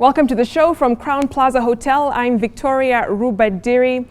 Welcome to the show from Crown Plaza Hotel. I'm Victoria Rubadiri.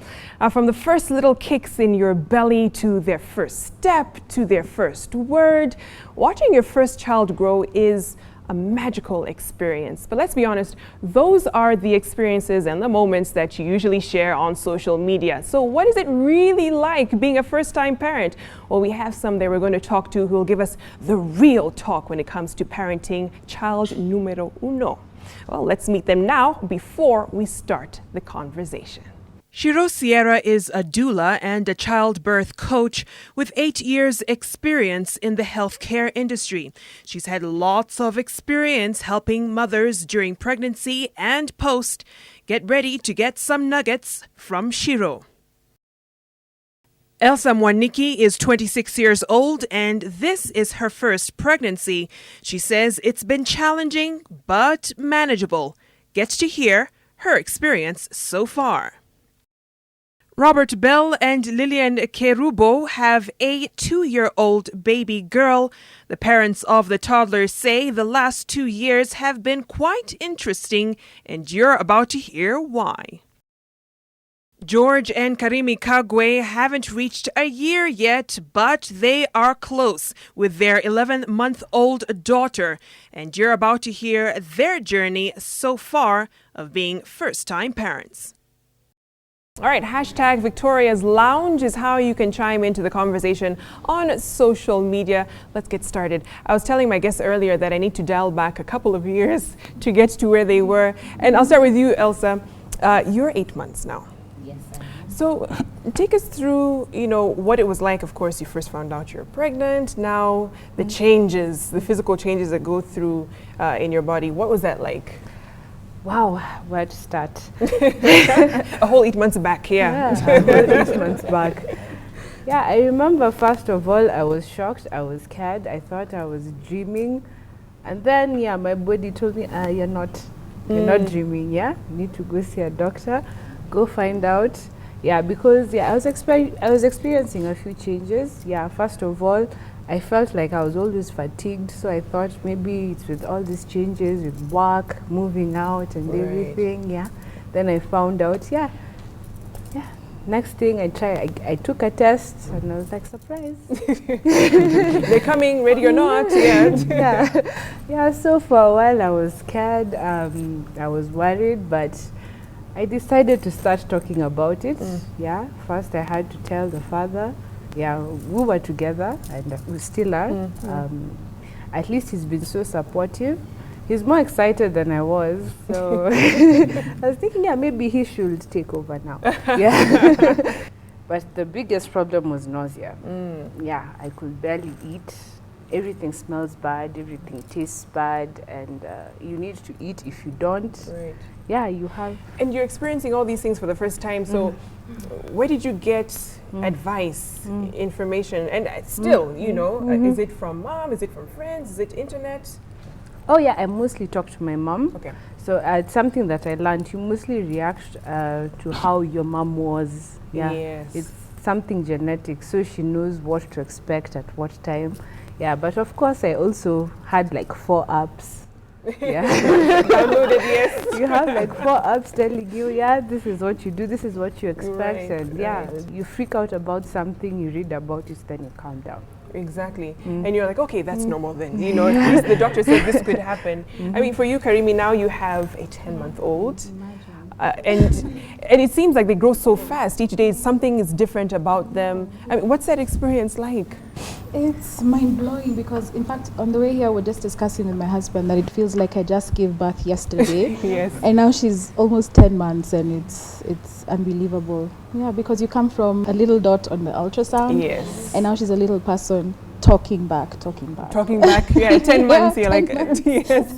From the first little kicks in your belly to their first step, to their first word, watching your first child grow is a magical experience. But let's be honest, those are the experiences and the moments that you usually share on social media. So what is it really like being a first-time parent? Well, we have some that we're going to talk to who will give us the real talk when it comes to parenting child numero uno. Well, let's meet them now before we start the conversation. Shiro Sierra is a doula and a childbirth coach with 8 years' experience in the healthcare industry. She's had lots of experience helping mothers during pregnancy and post. Get ready to get some nuggets from Shiro. Elsa Munyi is 26 years old and this is her first pregnancy. She says it's been challenging but manageable. Get to hear her experience so far. Robert Bell and Lillian Kerubo have a 2-year-old baby girl. The parents of the toddler say the last 2 years have been quite interesting, and you're about to hear why. George and Karimi Kagwe haven't reached a year yet, but they are close with their 11-month-old daughter, and you're about to hear their journey so far of being first-time parents. All right, hashtag Victoria's Lounge is how you can chime into the conversation on social media. Let's get started. I was telling my guests earlier that I need to dial back a couple of years to get to where they were. And I'll start with you, Elsa. You're 8 months now. Yes. So take us through, what it was like. Of course, you first found out you're pregnant. Now the changes, the physical changes that go through in your body. What was that like? Wow, where to start? A whole 8 months back, yeah. A whole 8 months back. Yeah, I remember first of all, I was shocked, I was scared, I thought I was dreaming. And then, my body told me, you're not dreaming, you need to go see a doctor, go find out. Because I was experiencing a few changes. First of all, I felt like I was always fatigued, so I thought maybe it's with all these changes, with work, moving out and everything, Then I found out, Next thing I took a test and I was like, surprise. They're coming, ready or not, So for a while I was scared, I was worried, but I decided to start talking about it. First I had to tell the father. We were together and we still are. At least he's been so supportive. He's more excited than I was. So I was thinking, maybe he should take over now. But the biggest problem was nausea. I could barely eat. Everything smells bad, everything tastes bad, and you need to eat. If you don't, you have. And you're experiencing all these things for the first time, so where did you get advice, information? And still, is it from mom, is it from friends, is it internet? I mostly talk to my mom. Okay. So it's something that I learned. You mostly react to how your mom was. Yes. It's something genetic, so she knows what to expect at what time. But of course I also had like 4 apps. Downloaded, yes. You have like 4 apps telling you, this is what you do, this is what you expect, and you freak out about something, you read about it, then you calm down. Exactly. And you're like, okay, that's normal then. At least the doctor said this could happen. I mean, for you, Karimi, now you have a 10-month-old. And it seems like they grow so fast. Each day something is different about them. I mean, what's that experience like? It's mind-blowing because, in fact, on the way here, we're just discussing with my husband that it feels like I just gave birth yesterday. Yes. And now she's almost 10 months and it's unbelievable. Because you come from a little dot on the ultrasound. Yes. And now she's a little person talking back. 10 months, you're like, yes.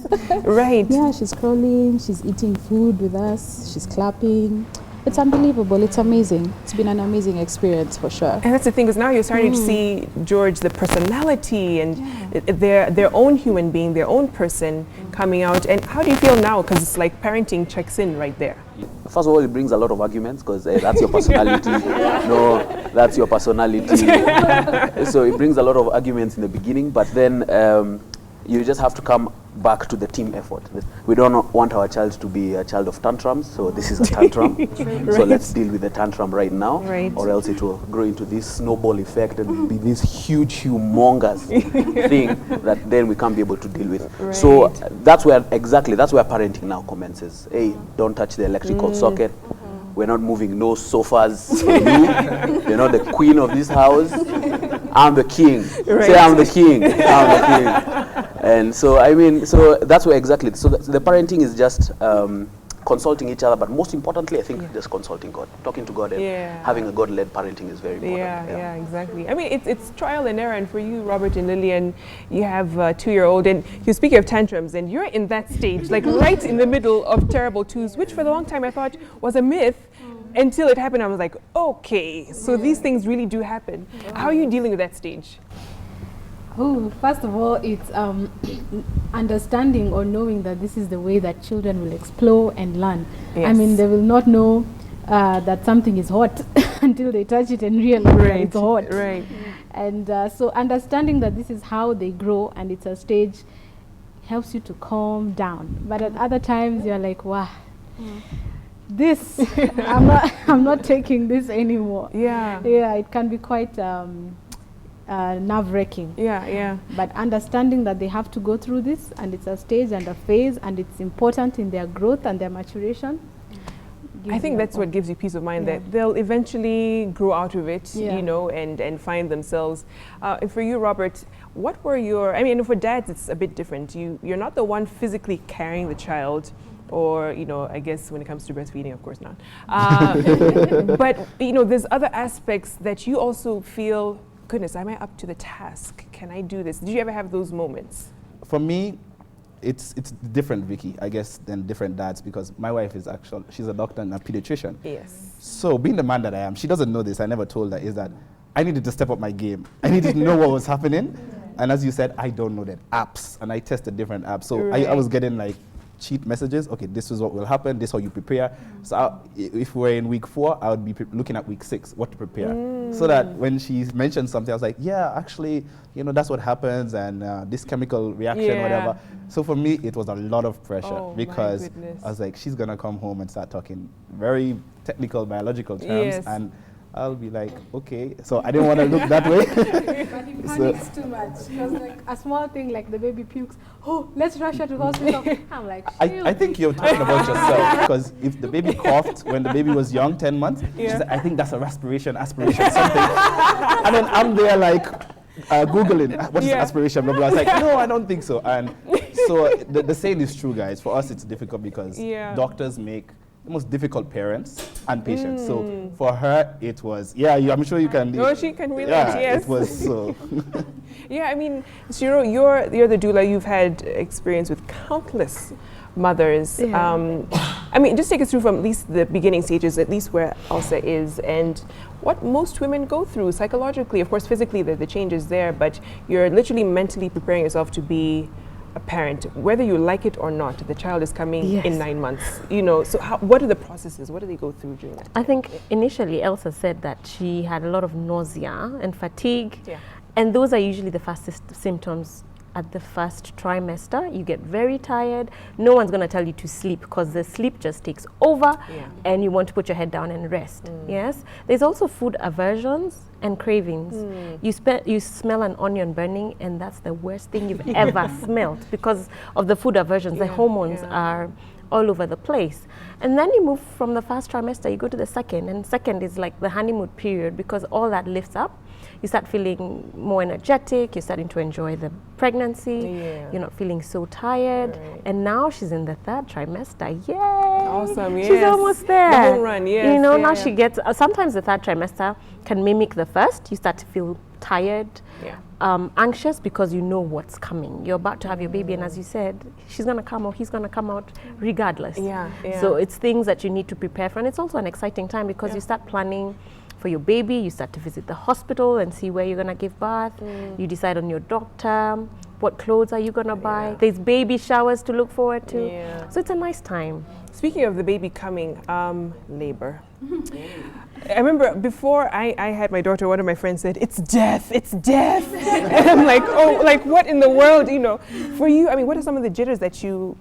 Right. She's crawling, she's eating food with us, she's clapping. It's unbelievable. It's amazing. It's been an amazing experience for sure. And that's the thing, because now you're starting to see George, the personality and their own human being, their own person coming out. And how do you feel now? Because it's like parenting checks in right there. First of all, it brings a lot of arguments because that's your personality. No, that's your personality. So it brings a lot of arguments in the beginning, but then you just have to come back to the team effort. We don't want our child to be a child of tantrums, so this is a tantrum. So let's deal with the tantrum right now, or else it will grow into this snowball effect and be this huge, humongous thing that then we can't be able to deal with. So that's where parenting now commences. Hey, don't touch the electrical socket. We're not moving no sofas for you. You're not the queen of this house. I'm the king. Say I'm the king. I'm the king. And so, I mean, so that's where exactly. So the parenting is just consulting each other, but most importantly, I think just consulting God, talking to God, and having a God-led parenting is very important. Yeah, exactly. I mean, it's trial and error. And for you, Robert and Lillian, you have a 2-year-old, and you're speaking of tantrums, and you're in that stage, like right in the middle of terrible twos, which for a long time I thought was a myth. Until it happened, I was like, okay, so these things really do happen. How are you dealing with that stage? Oh, first of all, it's understanding or knowing that this is the way that children will explore and learn. Yes. I mean, they will not know that something is hot until they touch it and realize that it's hot. Right. And so understanding that this is how they grow and it's a stage helps you to calm down. But at other times, you're like, wow. This I'm not taking this anymore. Yeah, it can be quite nerve-wracking. But understanding that they have to go through this, and it's a stage and a phase, and it's important in their growth and their maturation. I think that's what gives you peace of mind, that they'll eventually grow out of it, you know, and find themselves. And for you, Robert, what were your, I mean, for dads, it's a bit different. You're not the one physically carrying the child, or, you know, I guess when it comes to breastfeeding, of course not. But, you know, there's other aspects that you also feel, goodness, am I up to the task? Can I do this? Did you ever have those moments? For me, it's different, Vicky, I guess, than different dads, because my wife is she's a doctor and a pediatrician. Yes. So being the man that I am, she doesn't know this, I never told her, is that I needed to step up my game. I needed to know what was happening. And as you said, I don't know that apps, and I tested different apps. So I was getting like cheat messages. Okay, this is what will happen. This is how you prepare. So if we're in week 4, I would be looking at week 6, what to prepare. So that when she mentioned something, I was like, yeah, actually, you know, that's what happens, and this chemical reaction, whatever. So for me, it was a lot of pressure because I was like, she's gonna come home and start talking very technical biological terms, and I'll be like, okay. So I didn't want to look that way. But he panics too much. Because like a small thing like the baby pukes, oh, let's rush her to hospital. I'm like, I think you're talking about yourself, because if the baby coughed when the baby was young, 10 months, she said, I think that's a aspiration, something. And then I'm there like Googling, what is aspiration, blah, blah. I was like, no, I don't think so. And so the saying is true, guys. For us, it's difficult because doctors make the most difficult parents and patients. So for her, it was, I'm sure you can. No, she can relate, yes. It was so. Yeah, I mean, so you're the doula, you've had experience with countless mothers. I mean, just take us through from at least the beginning stages, at least where Elsa is, and what most women go through psychologically. Of course, physically, the change is there, but you're literally mentally preparing yourself to be a parent, whether you like it or not. The child is coming in 9 months, you know. So what are the processes? What do they go through during that time? I think initially Elsa said that she had a lot of nausea and fatigue, and those are usually the fastest symptoms at the first trimester. You get very tired. No one's going to tell you to sleep, because the sleep just takes over and you want to put your head down and rest. Yes. There's also food aversions and cravings. You smell an onion burning, and that's the worst thing you've ever smelled, because of the food aversions. The hormones are all over the place. And then you move from the first trimester, you go to the second, and second is like the honeymoon period, because all that lifts up. You start feeling more energetic, you're starting to enjoy the pregnancy, you're not feeling so tired. And now she's in the third trimester. Yay! Awesome, yes. She's almost there. The home run, yes. You know, now she gets, sometimes the third trimester can mimic the first. You start to feel tired, anxious, because you know what's coming. You're about to have your baby, and as you said, she's gonna come or he's gonna come out regardless. So it's things that you need to prepare for, and it's also an exciting time, because you start planning for your baby. You start to visit the hospital and see where you're gonna give birth. You decide on your doctor. what clothes are you going to buy. There's baby showers to look forward to. So it's a nice time. Speaking of the baby coming, labor. I remember before I had my daughter, one of my friends said, it's death. And I'm like, oh, like what in the world, you know? For you, I mean, what are some of the jitters that you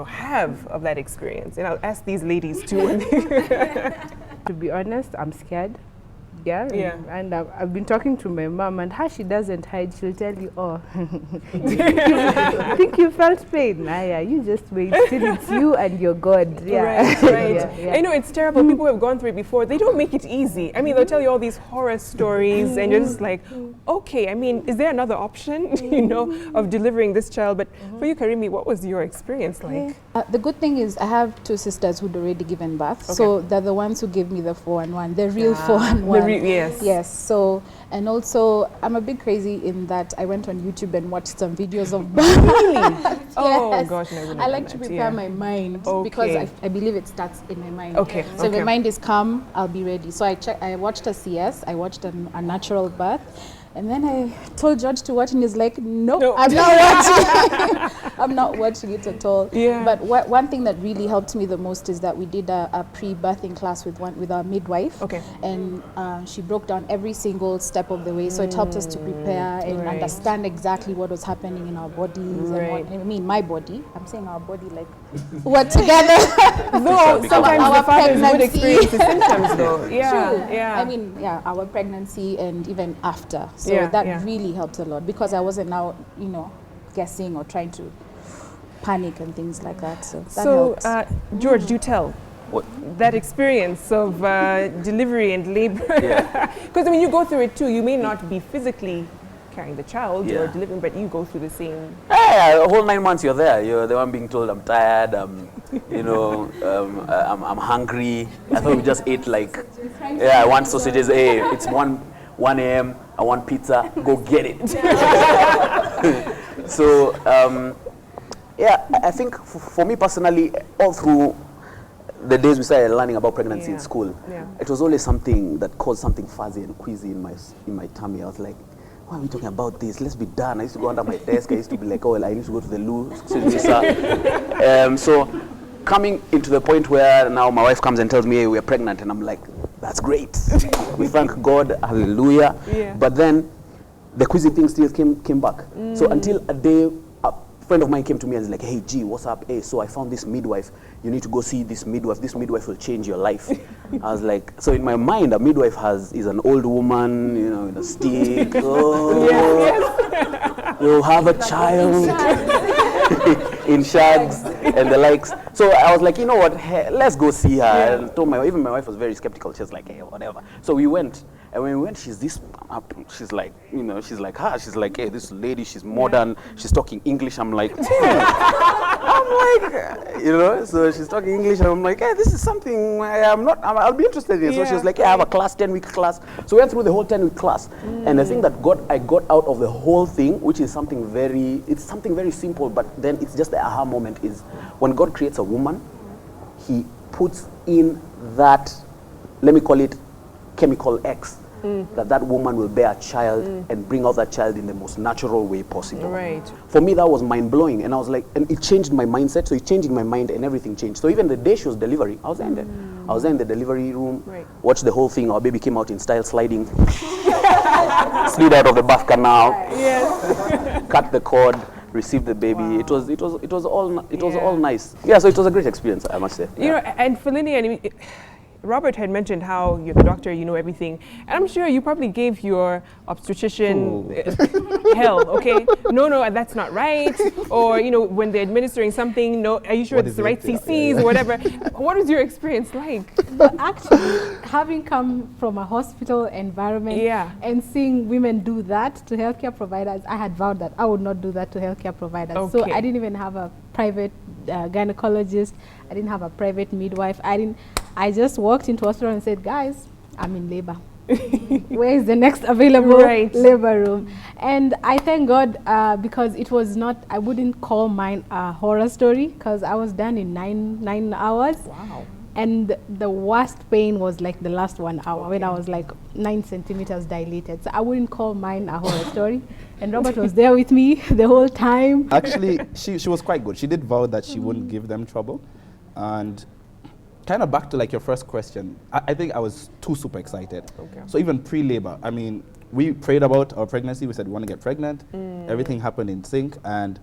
have of that experience? And I'll ask these ladies too. To be honest, I'm scared. And I've been talking to my mom, and how she doesn't hide, she'll tell you, oh, I think you felt pain. You just wait till it's you and your God. Right. I know it's terrible. People who have gone through it before, they don't make it easy. I mean, they'll tell you all these horror stories, and you're just like, okay, I mean, is there another option, of delivering this child? But for you, Karimi, what was your experience like? The good thing is I have two sisters who'd already given birth, so they're the ones who gave me the 4-1, the real 4-1. Yes. So, and also I'm a bit crazy in that I went on YouTube and watched some videos of birth. Really? Oh gosh, no, I like to prepare my mind because I believe it starts in my mind. So if the mind is calm, I'll be ready. So I watched a CS, I watched a natural birth. And then I told George to watch, and he's like, nope. I'm not watching. I'm not watching it at all. But one thing that really helped me the most is that we did a pre-birthing class with our midwife. And she broke down every single step of the way. So it helped us to prepare and understand exactly what was happening in our bodies. And my body. I'm saying our body like we're together. Though sometimes the fathers would experience the symptoms though. I mean, our pregnancy and even after. So that really helped a lot because I wasn't now, guessing or trying to panic and things like that. So that helped. George, do tell. What? That experience of delivery and labor. Because I mean, you go through it too. You may not be physically carrying the child or delivering, but you go through the same. The whole 9 months you're there. You're the one being told, I'm tired. I'm hungry. I thought we just ate I want sausages. Hey, it's 1 a.m. I want pizza. Go get it. So, I think for me personally, all through the days we started learning about pregnancy in school, it was always something that caused something fuzzy and queasy in my tummy. I was like, why are we talking about this? Let's be done. I used to go under my desk. I used to be like, I need to go to the loo. So coming into the point where now my wife comes and tells me, hey, we're pregnant, and I'm like, that's great. We thank God, hallelujah. But then the queasy thing still came back. So until a day, a friend of mine came to me and was like, hey, G, what's up? Hey, so I found this midwife. You need to go see this midwife. This midwife will change your life. I was like, so in my mind, a midwife is an old woman, with a stick. You'll have a child in shags and the likes. So I was like, you know what, let's go see her. And told even my wife was very skeptical. She was like, hey, whatever. So we went. And when we went, she's like, hey, this lady, she's modern, she's talking English. I'm like, so she's talking English, and I'm like, hey, this is something I'll be interested in. So she was like, I have a class, 10-week class. So we went through the whole 10-week class. And the thing that I got out of the whole thing, which is something very simple, but then it's just the aha moment, is when God creates a woman, he puts in that, let me call it chemical X, that woman will bear a child and bring out that child in the most natural way possible. Right. For me, that was mind-blowing, and I was like, and it changed my mindset, so it changed in my mind and everything changed. So even the day she was delivering, I was there. I was there in the delivery room, watched the whole thing. Our baby came out in style, sliding, slid out of the birth canal, cut the cord, received the baby. Wow. It was all nice. Yeah, so it was a great experience, I must say. And for Lillian, Robert had mentioned how you're the doctor, you know everything. And I'm sure you probably gave your obstetrician hell, okay? No, that's not right. Or, when they're administering something, are you sure it's the right CCs or whatever? What was your experience like? But actually, having come from a hospital environment and seeing women do that to healthcare providers, I had vowed that I would not do that to healthcare providers. Okay. So I didn't even have a private gynecologist. I didn't have a private midwife. I just walked into hospital and said, guys, I'm in labor. Where is the next available labor room? And I thank God because it was not, I wouldn't call mine a horror story because I was done in nine hours. Wow. And the worst pain was like the last 1 hour when I was like 9 centimeters dilated. So I wouldn't call mine a horror story. And Robert was there with me the whole time. Actually, she was quite good. She did vow that she wouldn't give them trouble. And kind of back to like your first question, I think I was too super excited. Okay. So even pre-labor, I mean, we prayed about our pregnancy. We said we want to get pregnant. Everything happened in sync. And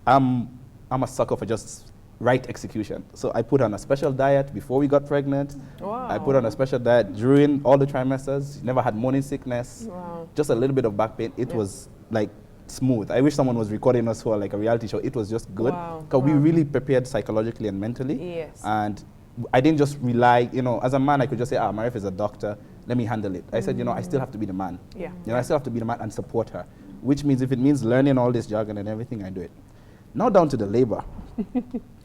I'm a sucker for just right execution. So I put on a special diet before we got pregnant. Wow. I put on a special diet during all the trimesters. Never had morning sickness. Wow. Just a little bit of back pain. It was like smooth. I wish someone was recording us for like a reality show. It was just good. Wow. Because we really prepared psychologically and mentally. Yes. And I didn't just rely, as a man, I could just say, my wife is a doctor. Let me handle it. I said, I still have to be the man. Yeah. I still have to be the man and support her. Which means if it means learning all this jargon and everything, I do it. Now down to the labor.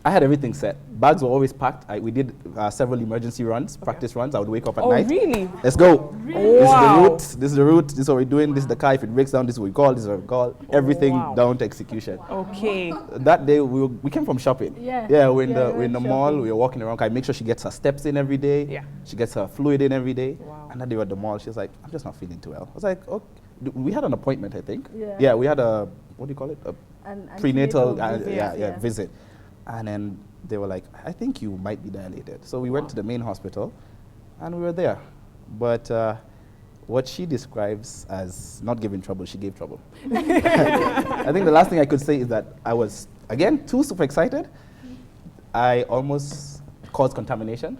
I had everything set. Bags were always packed. We did several emergency runs, practice runs. I would wake up at night. Oh, really? Let's go. Really? Wow. This is the route. This is what we're doing. This is the car. If it breaks down, this is what we call. This is what we call. Everything Wow. down to execution. Okay. That day we came from shopping. Yeah. We're in the mall. shopping. We were walking around. I make sure she gets her steps in every day. Yeah. She gets her fluid in every day. Wow. And that day we were at the mall. She was like, I'm just not feeling too well. I was like, okay. We had an appointment, I think. Yeah. We had a, what do you call it? A An prenatal visit. visit. And then they were like, I think you might be dilated. So we went to the main hospital and we were there. But what she describes as not giving trouble, she gave trouble. I think the last thing I could say is that I was, again, too super excited. I almost caused contamination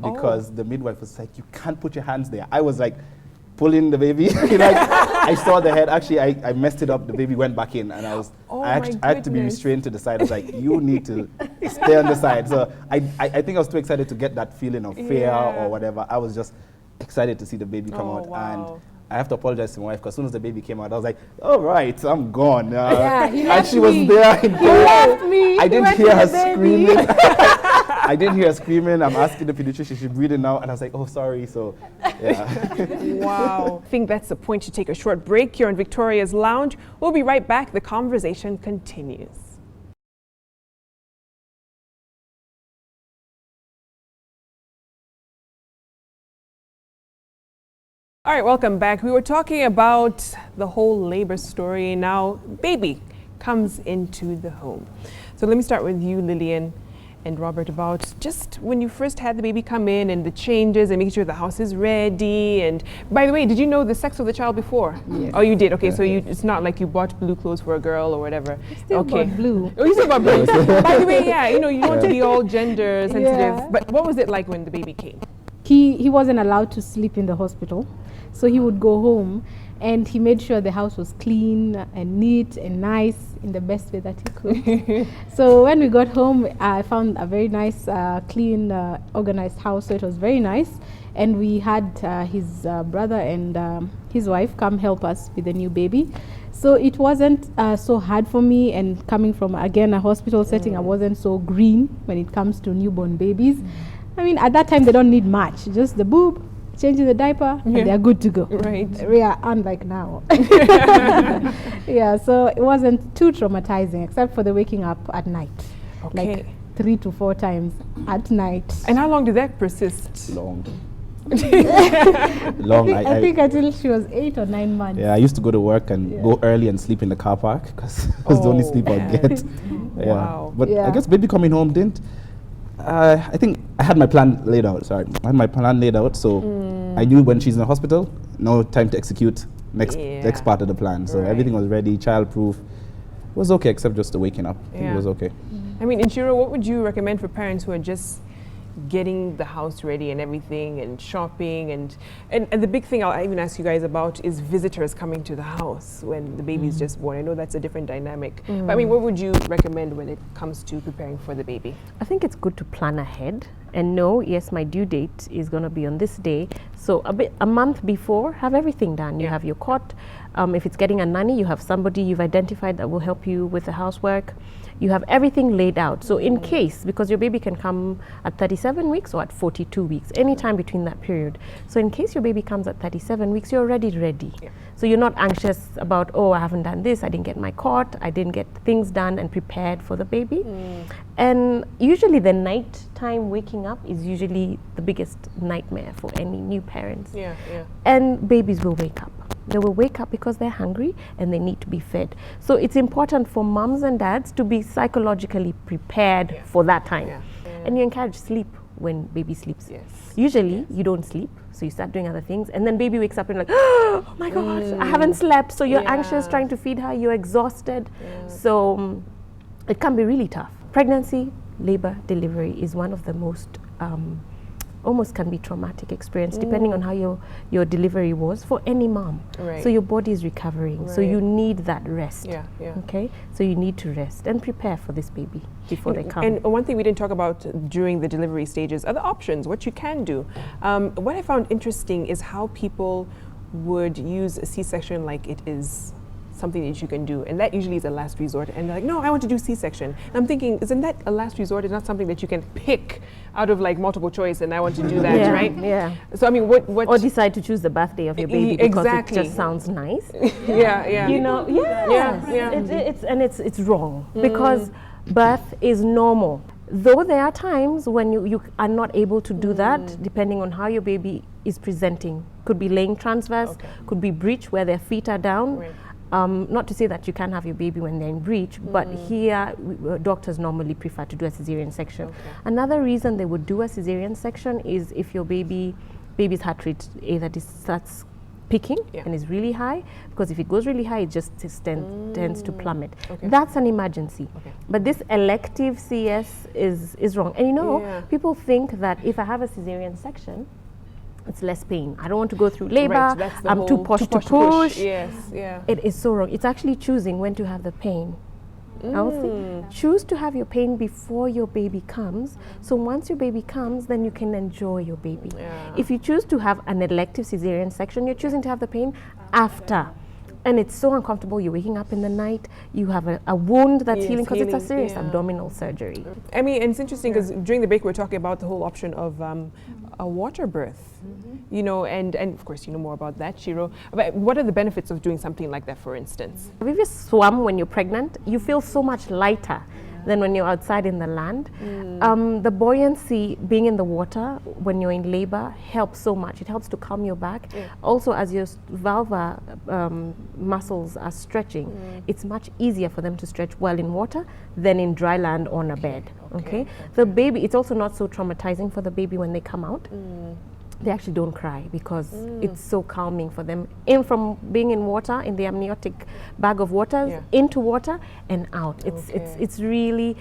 because the midwife was like, you can't put your hands there. I was like, pulling the baby. I saw the head. Actually, I messed it up. The baby went back in, and I had to be restrained to the side. I was like, you need to stay on the side. So I think I was too excited to get that feeling of fear or whatever. I was just excited to see the baby come out. Wow. And I have to apologize to my wife because as soon as the baby came out, I was like, all right, I'm gone. He and left she was me. there. He left me. I He didn't went hear with her the baby. screaming. I didn't hear her screaming. I'm asking the pediatrician, she's breathing now. And I was like, oh, sorry. So, yeah. Wow. I think that's the point to take a short break here on Victoria's Lounge. We'll be right back. The conversation continues. All right, welcome back. We were talking about the whole labor story. Now, baby comes into the home. So let me start with you, Lillian and Robert, about just when you first had the baby come in and the changes and making sure the house is ready. And by the way, did you know the sex of the child before? Yes. Oh, you did? Okay, so it's not like you bought blue clothes for a girl or whatever. Still got blue. Oh, you still got blue. By the way, you don't want to be all gender sensitive. Yeah. But what was it like when the baby came? He wasn't allowed to sleep in the hospital, so he would go home and he made sure the house was clean and neat and nice in the best way that he could. So when we got home, I found a very nice, clean, organized house, so it was very nice. And we had his brother and his wife come help us with the new baby. So it wasn't so hard for me, and coming from, again, a hospital setting, I wasn't so green when it comes to newborn babies. I mean, at that time, they don't need much, just the boob, changing the diaper, and they're good to go. Right. Yeah, unlike now. Yeah, so it wasn't too traumatizing, except for the waking up at night. Okay. Like 3 to 4 times at night. And how long did that persist? Long. I think until she was 8 or 9 months. Yeah, I used to go to work and go early and sleep in the car park because it was the only sleep I'd get. Wow. But Yeah. I guess baby coming home didn't. I think I had my plan laid out. I had my plan laid out, so I knew when she's in the hospital, no time to execute next part of the plan. So everything was ready, child-proof. It was okay, except just the waking up. I think it was okay. I mean, Inshiro, what would you recommend for parents who are just getting the house ready and everything and shopping and the big thing I'll even ask you guys about is visitors coming to the house when the baby's just born. I know that's a different dynamic. But I mean, what would you recommend when it comes to preparing for the baby? I think it's good to plan ahead and know, yes, my due date is going to be on this day. So a month before, have everything done. You have your cot, If it's getting a nanny, you have somebody you've identified that will help you with the housework. You have everything laid out. So in case, because your baby can come at 37 weeks or at 42 weeks, anytime between that period. So in case your baby comes at 37 weeks, you're already ready. Yeah. So you're not anxious about, oh, I haven't done this, I didn't get my cot, I didn't get things done and prepared for the baby. And usually the night time waking up is usually the biggest nightmare for any new parents. Yeah, yeah. And babies will wake up. They will wake up because they're hungry and they need to be fed. So it's important for moms and dads to be psychologically prepared for that time. Yeah. And you encourage sleep when baby sleeps. Yes. Usually you don't sleep, so you start doing other things, and then baby wakes up and like, oh my gosh, I haven't slept. So you're anxious trying to feed her, you're exhausted. So it can be really tough. Pregnancy, labor, delivery is one of the most almost can be traumatic experience depending on how your delivery was for any mom. Right. So your body is recovering. Right. So you need that rest. Yeah, yeah. Okay? So you need to rest and prepare for this baby before they come. And one thing we didn't talk about during the delivery stages are the options, what you can do. What I found interesting is how people would use a C-section like it is something that you can do, and that usually is a last resort, and they're like, no, I want to do C-section. And I'm thinking, isn't that a last resort? It's not something that you can pick out of like multiple choice, and I want to do that, right? Yeah. So I mean, what or decide to choose the birthday of your baby because it just sounds nice. Yeah. You know, it's wrong because birth is normal. Though there are times when you are not able to do that, depending on how your baby is presenting. Could be laying transverse, could be breech where their feet are down. Right. Not to say that you can't have your baby when they're in breech, but here doctors normally prefer to do a cesarean section. Okay. Another reason they would do a cesarean section is if your baby's heart rate either starts peaking and is really high, because if it goes really high, it just tends to plummet. Okay. That's an emergency. Okay. But this elective CS is wrong. And you know, people think that if I have a cesarean section, it's less pain. I don't want to go through labor. Right, I'm too posh to push. Yes, yeah. It is so wrong. It's actually choosing when to have the pain. Choose to have your pain before your baby comes. So once your baby comes, then you can enjoy your baby. Yeah. If you choose to have an elective cesarean section, you're choosing to have the pain after. And it's so uncomfortable. You're waking up in the night. You have a wound that's healing because it's a serious abdominal surgery. I mean, and it's interesting because during the break we were talking about the whole option of a water birth. You know, and of course you know more about that, Shiro. But what are the benefits of doing something like that, for instance? If you swam when you're pregnant, you feel so much lighter than when you're outside in the land. The buoyancy being in the water when you're in labor helps so much. It helps to calm your back. Also, as your vulvar muscles are stretching, it's much easier for them to stretch while in water than in dry land on a bed. Okay. The baby, it's also not so traumatizing for the baby when they come out. They actually don't cry because it's so calming for them. From being in water, in the amniotic bag of water, into water and out. It's really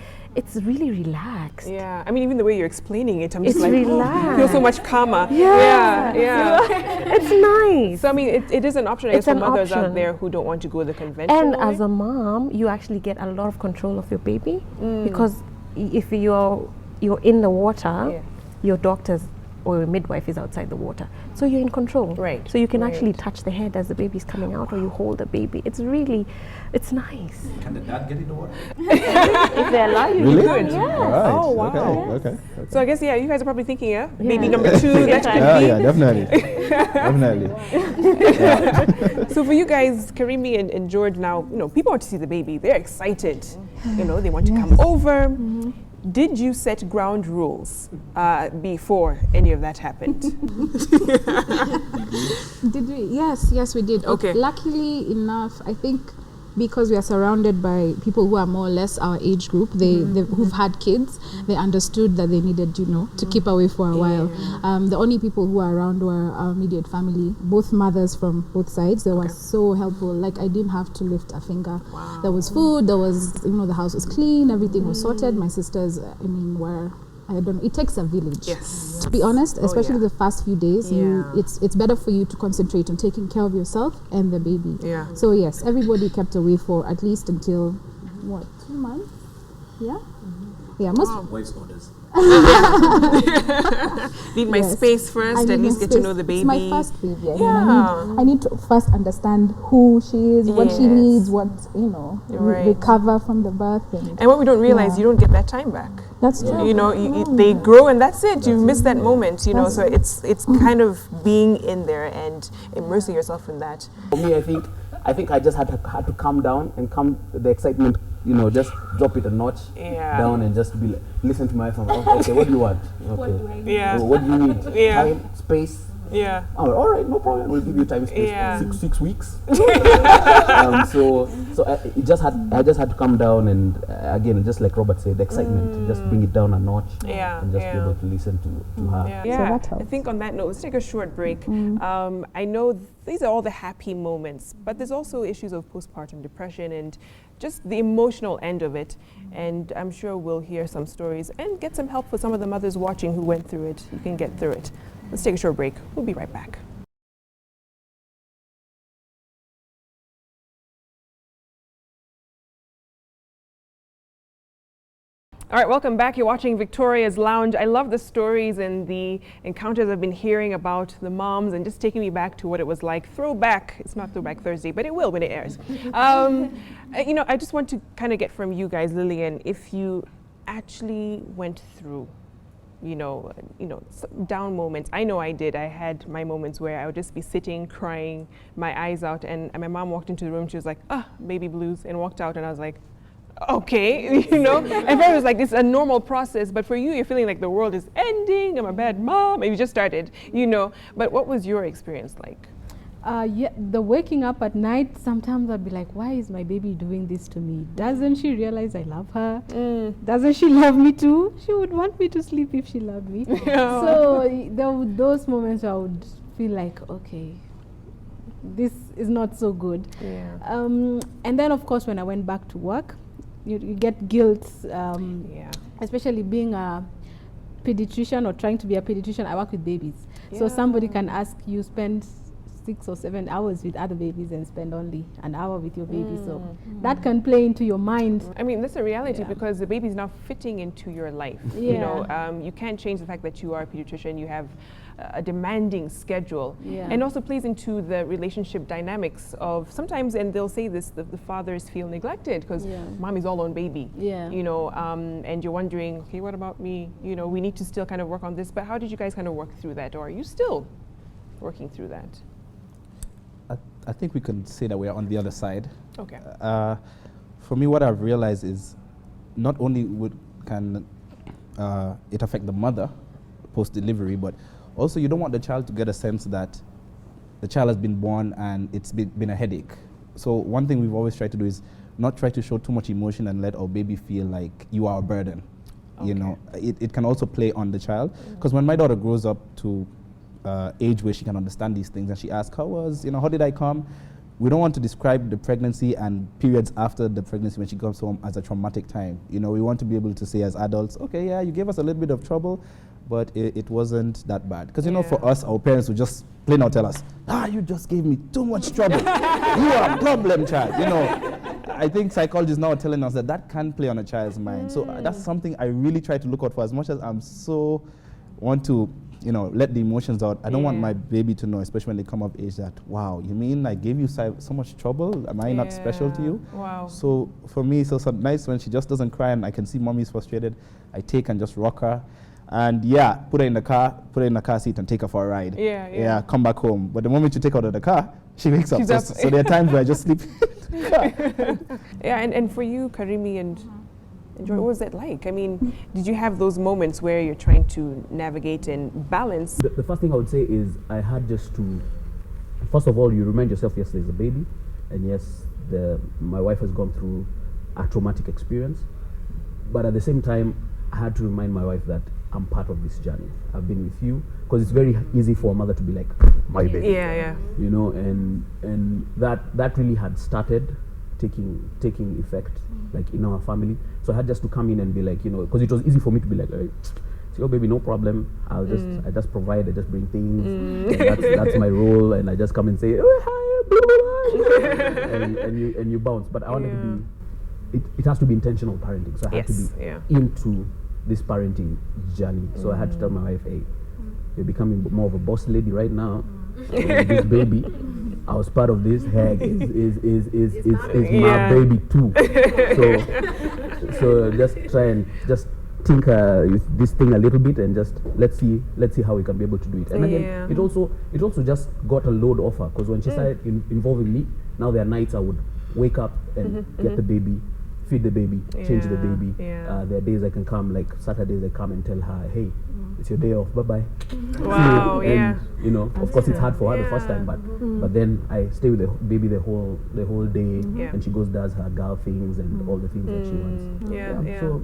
relaxed. Yeah, I mean, even the way you're explaining it, I'm just like, relaxed. I feel so much calmer. Yeah. It's nice. So I mean, it is an option, I guess, for mothers out there who don't want to go the conventional And way. as a mom, you actually get a lot of control of your baby because if you're in the water, your doctors or your midwife is outside the water. So you're in control. Right. So you can actually touch the head as the baby's coming out or you hold the baby. It's nice. Can the dad get in the water? If they allow you. Really? Yes. Right. Oh, wow. Okay. So I guess, you guys are probably thinking, baby number 2, that could be. Yeah, definitely. So for you guys, Karimi and George now, people want to see the baby. They're excited. They want to come over. Did you set ground rules before any of that happened? Did we? Yes, we did. Okay. Luckily enough, I think because we are surrounded by people who are more or less our age group, who've had kids, they understood that they needed, to keep away for a while. The only people who are around were our immediate family, both mothers from both sides. They were so helpful. Like, I didn't have to lift a finger. Wow. There was food, there was, the house was clean, everything was sorted. My sisters, were, I don't know, it takes a village. Yes. To be honest, especially the first few days, it's better for you to concentrate on taking care of yourself and the baby. Yeah. So yes, everybody kept away for at least until 2 months? Yeah. Yeah. Most wife's orders. Need my space first, at least get to know the baby. It's my first baby. Yeah. I need to first understand who she is, what she needs, what, recover from the birth. And what we don't realize, you don't get that time back. That's true. You know, they grow and that's it. You miss that moment, you know. So it's kind of being in there and immersing yourself in that. For me, I think I just had to calm down and the excitement, you know, just drop it a notch down and just be listen to my wife. Okay, what do you want? Okay. What do you need? Time, space. Yeah. Oh, all right, no problem. We'll give you time, space. 6 weeks. So I just had to calm down and again, just like Robert said, the excitement, just bring it down a notch. And just be able to listen to her. Yeah. So I think on that note, let's take a short break. I know these are all the happy moments, but there's also issues of postpartum depression and just the emotional end of it. And I'm sure we'll hear some stories and get some help for some of the mothers watching who went through it. You can get through it. Let's take a short break. We'll be right back. All right, welcome back. You're watching Victoria's Lounge. I love the stories and the encounters I've been hearing about the moms and just taking me back to what it was like. Throwback. It's not Throwback Thursday, but it will when it airs. You know, I just want to kind of get from you guys, Lillian, if you actually went through down moments. I know I did. I had my moments where I would just be sitting, crying my eyes out, and my mom walked into the room. She was like, baby blues, and walked out, and I was like, okay, you know. And for me, it was like, this is a normal process, but for you, you're feeling like the world is ending, I'm a bad mom, and you just started, you know. But what was your experience like? The waking up at night, sometimes I'd be like, why is my baby doing this to me? Doesn't she realize I love her? Doesn't she love me too? She would want me to sleep if she loved me. So there were those moments where I would feel like, okay, this is not so good. And then, of course, when I went back to work, you get guilt, especially being a pediatrician or trying to be a pediatrician. I work with babies. So somebody can ask you, spend 6 or 7 hours with other babies and spend only an hour with your baby. So that can play into your mind. I mean, that's a reality because the baby's now fitting into your life. You know, you can't change the fact that you are a pediatrician. You have a demanding schedule, and also plays into the relationship dynamics of sometimes, and they'll say this, the fathers feel neglected because mom is all on baby, you know, and you're wondering, okay, what about me? You know, we need to still kind of work on this, but how did you guys kind of work through that, or are you still working through that? I think we can say that we're on the other side. Okay. For me, what I've realized is not only can it affect the mother post-delivery, but also you don't want the child to get a sense that the child has been born and it's been a headache. So one thing we've always tried to do is not try to show too much emotion and let our baby feel like you are a burden. You know, it can also play on the child. Because when my daughter grows up to age where she can understand these things and she asks, how did I come? We don't want to describe the pregnancy and periods after the pregnancy when she comes home as a traumatic time. You know, we want to be able to say as adults, okay, yeah, you gave us a little bit of trouble, but it wasn't that bad. Because, you know, for us, our parents would just plain out tell us, you just gave me too much trouble. You are a problem child. You know, I think psychologists now are telling us that can play on a child's mind. So that's something I really try to look out for. As much as I'm want to, you know, let the emotions out. I don't want my baby to know, especially when they come of age, that, wow, you mean I gave you so much trouble? Am I not special to you? Wow. So for me, it's so nice when she just doesn't cry and I can see mommy's frustrated. I take and just rock her. And put her in the car seat and take her for a ride. Come back home. But the moment you take her out of the car, she wakes up. So there are times where I just sleep in the car. And for you, Karimi and Joy, what was that like? I mean, did you have those moments where you're trying to navigate and balance? The first thing I would say is I had just to, first of all, you remind yourself, yes, there's a baby, and yes, my wife has gone through a traumatic experience, but at the same time, I had to remind my wife that I'm part of this journey. I've been with you, because it's very easy for a mother to be like, my baby. You know, and that really had started taking effect, like in our family. So I had just to come in and be like, you know, because it was easy for me to be like, hey, oh baby, no problem. I just provide, I just bring things. That's my role, and I just come and say, oh, hi, blah, blah, blah. and you bounce. But I wanted to be. It has to be intentional parenting. So I had to be into this parenting journey. So I had to tell my wife, hey, you're becoming more of a boss lady right now. This baby, I was part of this. Heck, is my baby too. So just try and just tinker with this thing a little bit and just let's see how we can be able to do it. And again, it also just got a load off her, because when she started involving me, now there are nights I would wake up and get the baby, feed the baby, change the baby. There are days I can come, like Saturdays I come and tell her, hey, it's your day off, bye-bye. Wow, and, you know, of course it's hard for her the first time, but then I stay with the baby the whole day, and she goes does her girl things and all the things that she wants. So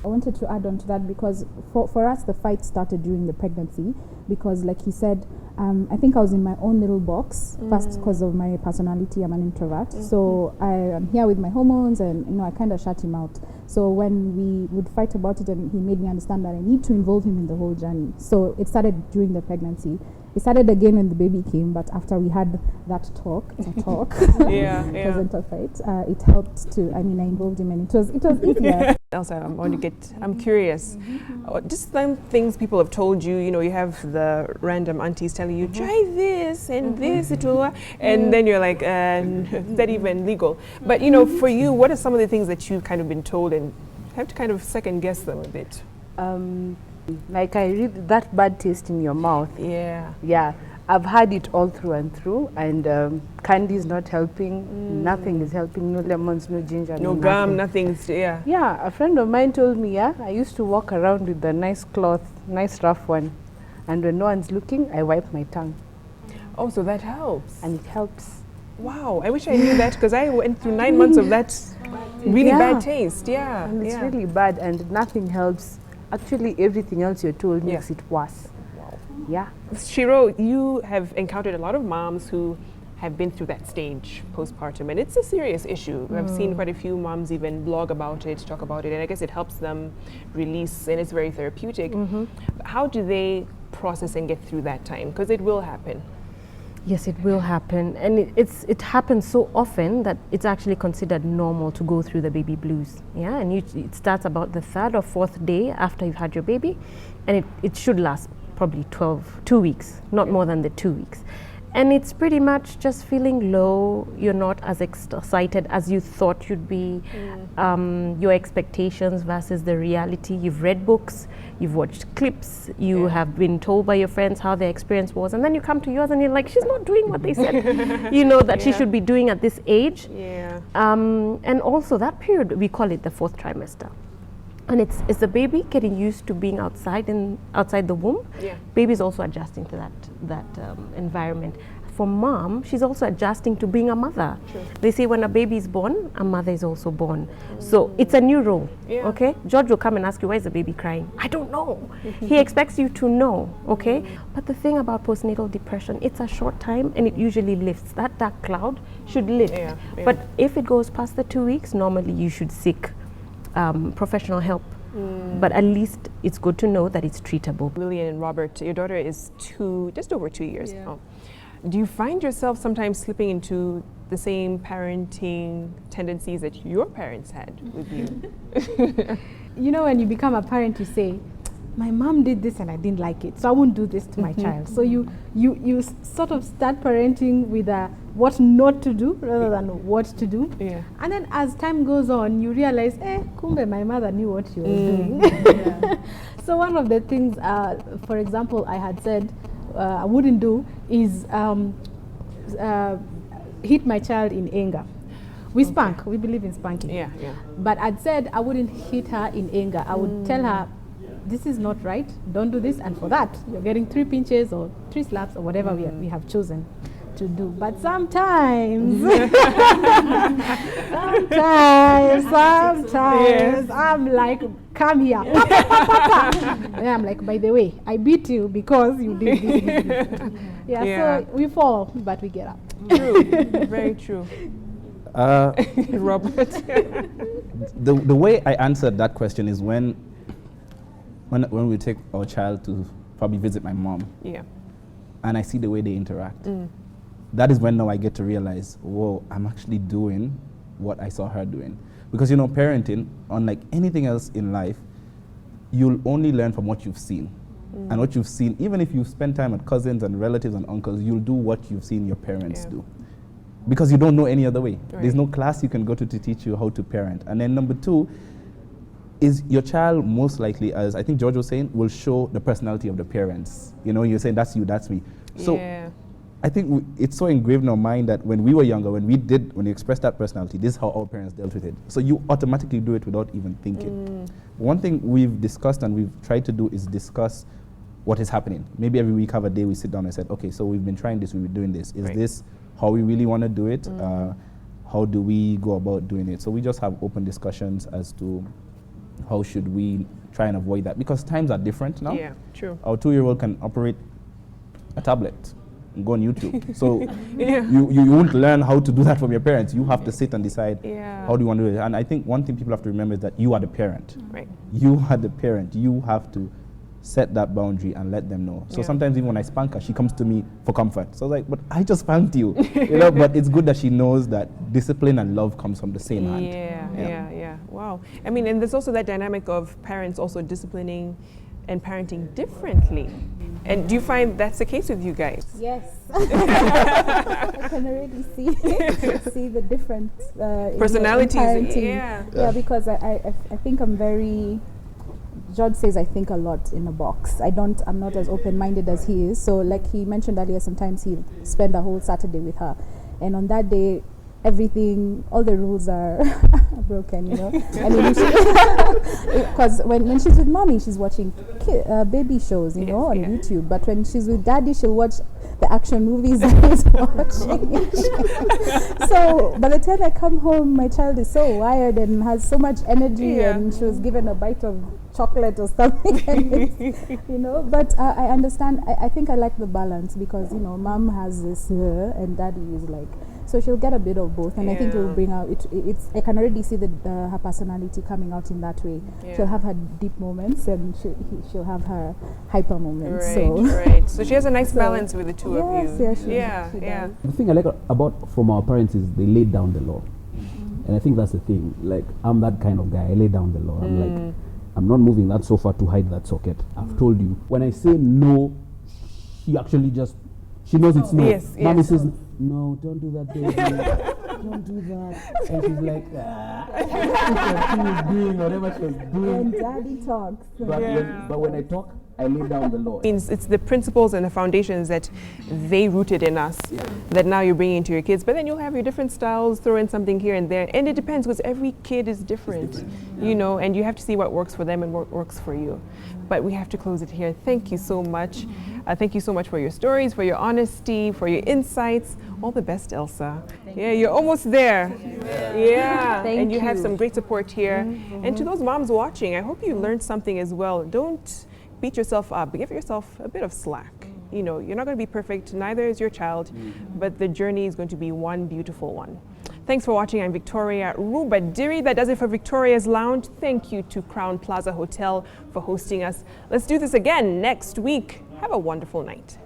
I wanted to add on to that, because for us the fight started during the pregnancy, because like he said, I think I was in my own little box first because of my personality. I'm an introvert, so I am here with my hormones, and you know, I kind of shut him out. So when we would fight about it, and he made me understand that I need to involve him in the whole journey. So it started during the pregnancy. It started again when the baby came, but after we had that talk, it wasn't a fight. It helped to. I mean, I involved him, and it was easier. Elsa, I'm curious. Just some things people have told you. You know, you have the random aunties telling you, try this and this, it will, and then you're like, is that even legal? But you know, for you, what are some of the things that you've kind of been told and have to kind of second guess them a bit? Like I read that bad taste in your mouth. Yeah. I've had it all through and through, and candy is not helping. Nothing is helping. No lemons, no ginger, no gum, nothing's. Yeah, a friend of mine told me, I used to walk around with a nice cloth, nice rough one, and when no one's looking, I wipe my tongue. Oh, so that helps. And it helps. Wow, I wish I knew that, because I went through 9 months of that really bad taste. And it's really bad, and nothing helps. Actually, everything else you're told makes it worse. Yeah. Shiro, you have encountered a lot of moms who have been through that stage postpartum, and it's a serious issue. I've seen quite a few moms even blog about it, talk about it, and I guess it helps them release, and it's very therapeutic. How do they process and get through that time? Because it will happen. Yes, it will happen, and it happens so often that it's actually considered normal to go through the baby blues. And it starts about the 3rd or 4th day after you've had your baby, and it should last probably 2 weeks, not more than the 2 weeks. And it's pretty much just feeling low. You're not as excited as you thought you'd be. Your expectations versus the reality. You've read books, you've watched clips, you have been told by your friends how their experience was, and then you come to yours and you're like, she's not doing what they said you know that she should be doing at this age. And also that period, we call it the 4th trimester. And it's the baby getting used to being outside the womb. Baby's also adjusting to that environment. For mom, she's also adjusting to being a mother. They say when a baby is born, a mother is also born. So it's a new role. Okay, George will come and ask you, why is the baby crying? I don't know. He expects you to know. Okay, but the thing about postnatal depression, it's a short time and it usually lifts. That dark cloud should lift. But if it goes past the 2 weeks, normally you should seek professional help. But at least it's good to know that it's treatable. Lillian and Robert, your daughter is just over 2 years now. Do you find yourself sometimes slipping into the same parenting tendencies that your parents had with you? You know, when you become a parent, you say, my mom did this and I didn't like it, so I won't do this to my child. So you sort of start parenting with what not to do rather than what to do. And then as time goes on, you realize, kumbe, my mother knew what she was doing. So one of the things, for example, I had said I wouldn't do is hit my child in anger. We spank, we believe in spanking. But I'd said I wouldn't hit her in anger. I would tell her, this is not right, don't do this, and for that you're getting 3 pinches or 3 slaps or whatever we have chosen to do. But sometimes I'm like, come here, papa, papa. And I'm like, by the way, I beat you because you did this. So we fall but we get up. True. Very true. Robert. The way I answered that question is when we take our child to probably visit my mom, and I see the way they interact, that is when now I get to realize, whoa, I'm actually doing what I saw her doing. Because, you know, parenting, unlike anything else in life, you'll only learn from what you've seen. And what you've seen, even if you spend time with cousins and relatives and uncles, you'll do what you've seen your parents do. Because you don't know any other way. Right. There's no class you can go to teach you how to parent. And then number two, is your child most likely, as I think George was saying, will show the personality of the parents. You know, you're saying, that's you, that's me. So I think it's so engraved in our mind that when we were younger, when we expressed that personality, this is how our parents dealt with it. So you automatically do it without even thinking. One thing we've discussed and we've tried to do is discuss what is happening. Maybe every week have a day we sit down and said, okay, so we've been trying this, we've been doing this. Is this how we really want to do it? How do we go about doing it? So we just have open discussions as to how should we try and avoid that? Because times are different now. Yeah, true. Our 2-year-old can operate a tablet and go on YouTube. So you won't learn how to do that from your parents. You have to sit and decide how do you want to do it. And I think one thing people have to remember is that you are the parent. Right. You are the parent. You have to set that boundary and let them know. So sometimes even when I spank her, she comes to me for comfort. So I was like, but I just spanked you. You know, but it's good that she knows that discipline and love comes from the same hand. Yeah. Wow. I mean, and there's also that dynamic of parents also disciplining and parenting differently. And do you find that's the case with you guys? Yes. I can already see the difference. Personalities. In parenting. Yeah, because I think I'm very... George says I think a lot in a box. I'm not as open-minded as he is. So like he mentioned earlier, sometimes he'll spend a whole Saturday with her. And on that day, all the rules are broken, you know. I mean, because when she's with mommy, she's watching baby shows, you know, on YouTube. But when she's with daddy, she'll watch the action movies that he's watching. So by the time I come home, my child is so wired and has so much energy, and she was given a bite of chocolate or something, and you know. But I understand. I think I like the balance because, you know, mom has this and daddy is like. So she'll get a bit of both, and I think it will bring out. I can already see her personality coming out in that way. She'll have her deep moments, and she'll have her hyper moments. So she has a nice balance with the two of you. The thing I like about from our parents is they laid down the law, and I think that's the thing. Like, I'm that kind of guy. I lay down the law. I'm like, I'm not moving that sofa to hide that socket. I've told you. When I say no, she actually she knows it's no. Mommy says, no, don't do that, baby. Don't do that. And she's like, she was doing whatever she was doing. And daddy talks. But when I talk, I lay down the law. It's the principles and the foundations that they rooted in us that now you're bringing to your kids. But then you'll have your different styles, throw in something here and there. And it depends because every kid is different, you know, and you have to see what works for them and what works for you. But we have to close it here. Thank you so much. Thank you so much for your stories, for your honesty, for your insights. All the best, Elsa. You're almost there. And you have some great support here. And to those moms watching, I hope you learned something as well. Don't beat yourself up. Give yourself a bit of slack. You know, you're not going to be perfect. Neither is your child. But the journey is going to be one beautiful one. Thanks for watching. I'm Victoria Rubadiri. That does it for Victoria's Lounge. Thank you to Crown Plaza Hotel for hosting us. Let's do this again next week. Have a wonderful night.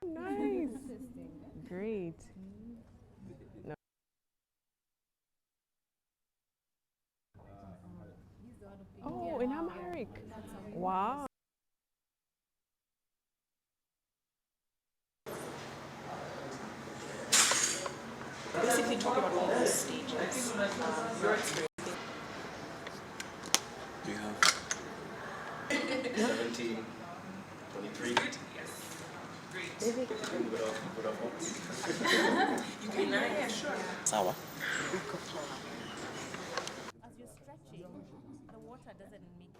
Nice. Great. Oh, in Amharic. Wow. Basically talk about all those stages. Your experience. Do you have 17, 23? Yes. Great. You can, yeah, sure. Sawa. As you're stretching, the water doesn't mix.